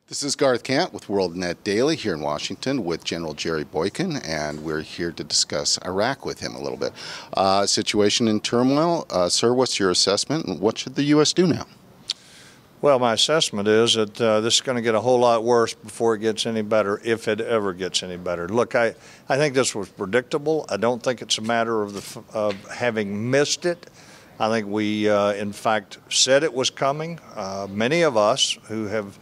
This is Garth Kant with WorldNet Daily here in Washington with General Jerry Boykin, and we're here to discuss Iraq with him a little bit. Situation in turmoil. Sir, what's your assessment, and what should the U.S. do now? Well, my assessment is that this is going to get a whole lot worse before it gets any better, if it ever gets any better. Look, I think this was predictable. I don't think it's a matter of having missed it. I think we, in fact, said it was coming. Many of us who have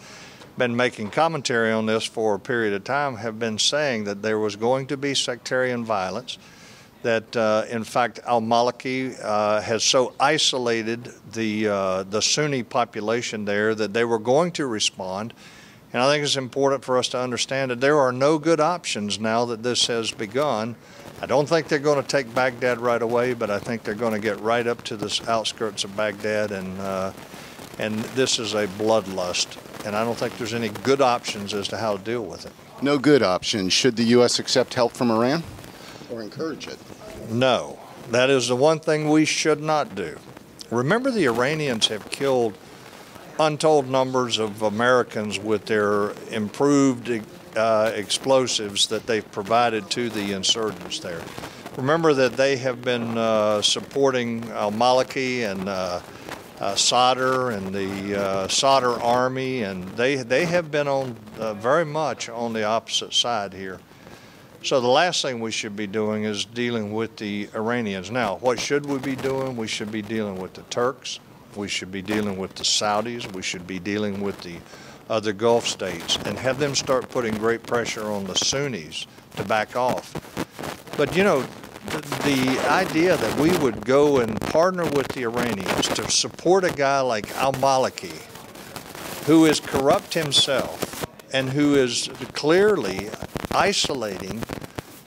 been making commentary on this for a period of time have been saying that there was going to be sectarian violence, that in fact al-Maliki has so isolated the Sunni population there that they were going to respond. And I think it's important for us to understand that there are no good options now that this has begun. I don't think they're going to take Baghdad right away, but I think they're going to get right up to the outskirts of Baghdad, and this is a bloodlust. And I don't think there's any good options as to how to deal with it. No good options. Should the U.S. accept help from Iran or encourage it? No. That is the one thing we should not do. Remember, the Iranians have killed untold numbers of Americans with their improved explosives that they've provided to the insurgents there. Remember that they have been supporting al-Maliki and Sadr and the Sadr army, and they have been on very much on the opposite side here. So the last thing we should be doing is dealing with the Iranians. Now, what should we be doing? We should be dealing with the Turks. We should be dealing with the Saudis. We should be dealing with the other Gulf states and have them start putting great pressure on the Sunnis to back off. But, you know, the idea that we would go and partner with the Iranians to support a guy like al-Maliki, who is corrupt himself and who is clearly isolating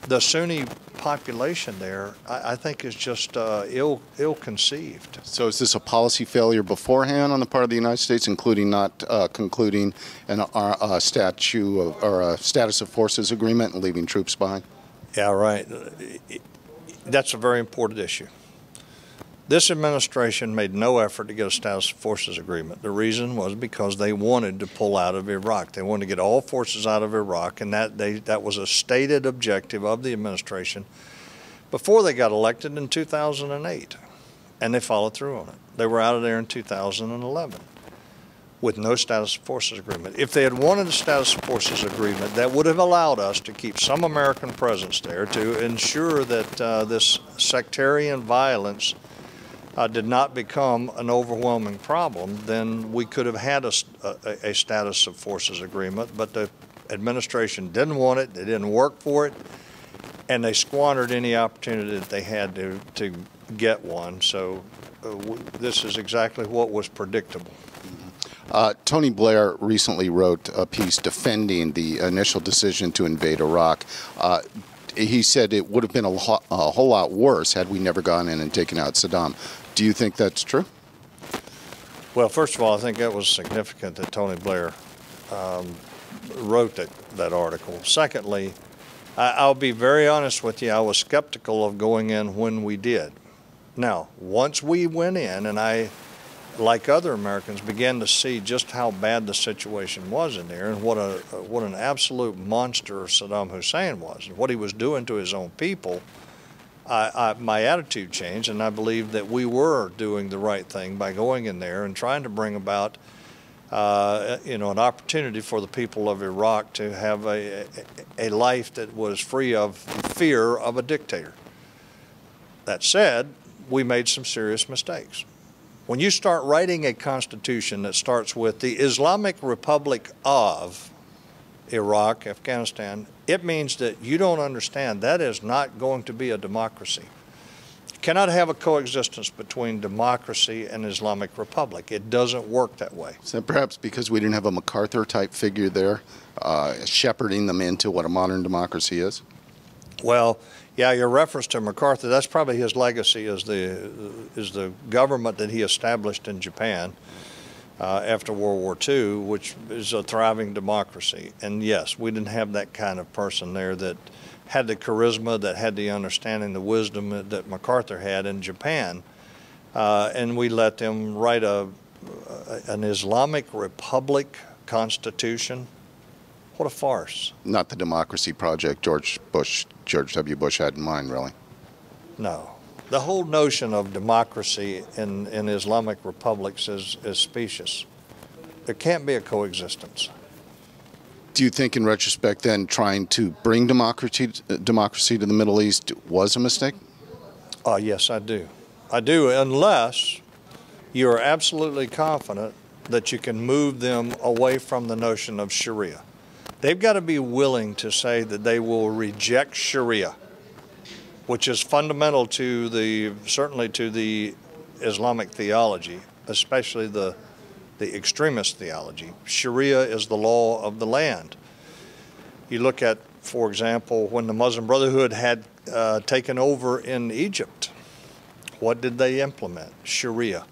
the Sunni population there, I think is just ill-conceived. So is this a policy failure beforehand on the part of the United States, including not concluding a status of forces agreement and leaving troops behind? Yeah, right. That's a very important issue. This administration made no effort to get a status of forces agreement. The reason was because they wanted to pull out of Iraq. They wanted to get all forces out of Iraq, and that was a stated objective of the administration before they got elected in 2008, and they followed through on it. They were out of there in 2011 with no status of forces agreement. If they had wanted a status of forces agreement, that would have allowed us to keep some American presence there to ensure that this sectarian violence did not become an overwhelming problem. Then we could have had a status of forces agreement, but the administration didn't want it, they didn't work for it, and they squandered any opportunity that they had to get one. So this is exactly what was predictable. Tony Blair recently wrote a piece defending the initial decision to invade Iraq. He said it would have been a whole lot worse had we never gone in and taken out Saddam. Do you think that's true? Well, first of all, I think that was significant that Tony Blair wrote that article. Secondly, I'll be very honest with you, I was skeptical of going in when we did. Now, once we went in, and I, like other Americans, began to see just how bad the situation was in there and what an absolute monster Saddam Hussein was and what he was doing to his own people, my attitude changed, and I believe that we were doing the right thing by going in there and trying to bring about an opportunity for the people of Iraq to have a life that was free of fear of a dictator. That said, we made some serious mistakes. When you start writing a constitution that starts with the Islamic Republic of Iraq, Afghanistan, it means that you don't understand that is not going to be a democracy. You cannot have a coexistence between democracy and Islamic Republic. It doesn't work that way. Is that perhaps because we didn't have a MacArthur-type figure there, shepherding them into what a modern democracy is? Well, yeah, your reference to MacArthur, that's probably his legacy as the government that he established in Japan after World War II, which is a thriving democracy. And yes, we didn't have that kind of person there that had the charisma, that had the understanding, the wisdom that MacArthur had in Japan. And we let them write an Islamic Republic Constitution. What a farce. Not the democracy project George W. Bush had in mind, really. No. The whole notion of democracy in Islamic republics is specious. There can't be a coexistence. Do you think, in retrospect, then, trying to bring democracy to the Middle East was a mistake? Yes, I do. I do, unless you are absolutely confident that you can move them away from the notion of Sharia. They've got to be willing to say that they will reject Sharia, which is fundamental to certainly to the Islamic theology, especially the extremist theology. Sharia is the law of the land. You look at, for example, when the Muslim Brotherhood had taken over in Egypt, what did they implement? Sharia.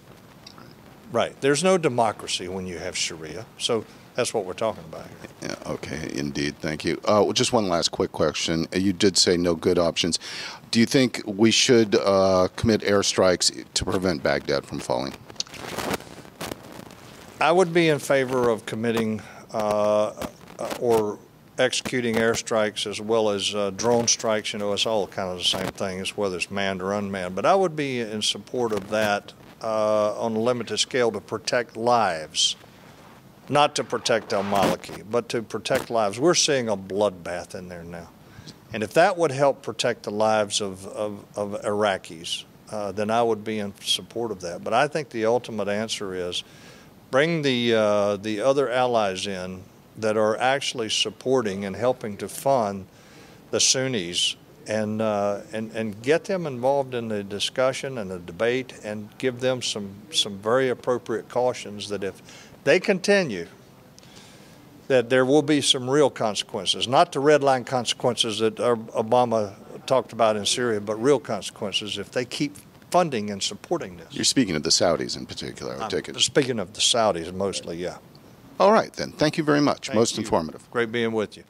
Right. There's no democracy when you have Sharia. So that's what we're talking about here. Yeah, okay, indeed. Thank you. Just one last quick question. You did say no good options. Do you think we should commit airstrikes to prevent Baghdad from falling? I would be in favor of committing or executing airstrikes as well as drone strikes. You know, it's all kind of the same thing, as whether it's manned or unmanned. But I would be in support of that on a limited scale to protect lives, not to protect al-Maliki, but to protect lives. We're seeing a bloodbath in there now. And if that would help protect the lives of Iraqis, then I would be in support of that. But I think the ultimate answer is bring the other allies in that are actually supporting and helping to fund the Sunnis, and get them involved in the discussion and the debate, and give them some very appropriate cautions that if they continue, that there will be some real consequences, not the red line consequences that Obama talked about in Syria, but real consequences if they keep funding and supporting this. You're speaking of the Saudis in particular, I take it. Speaking of the Saudis mostly, yeah. All right, then. Thank you very much. Thank Most you. informative. Great being with you.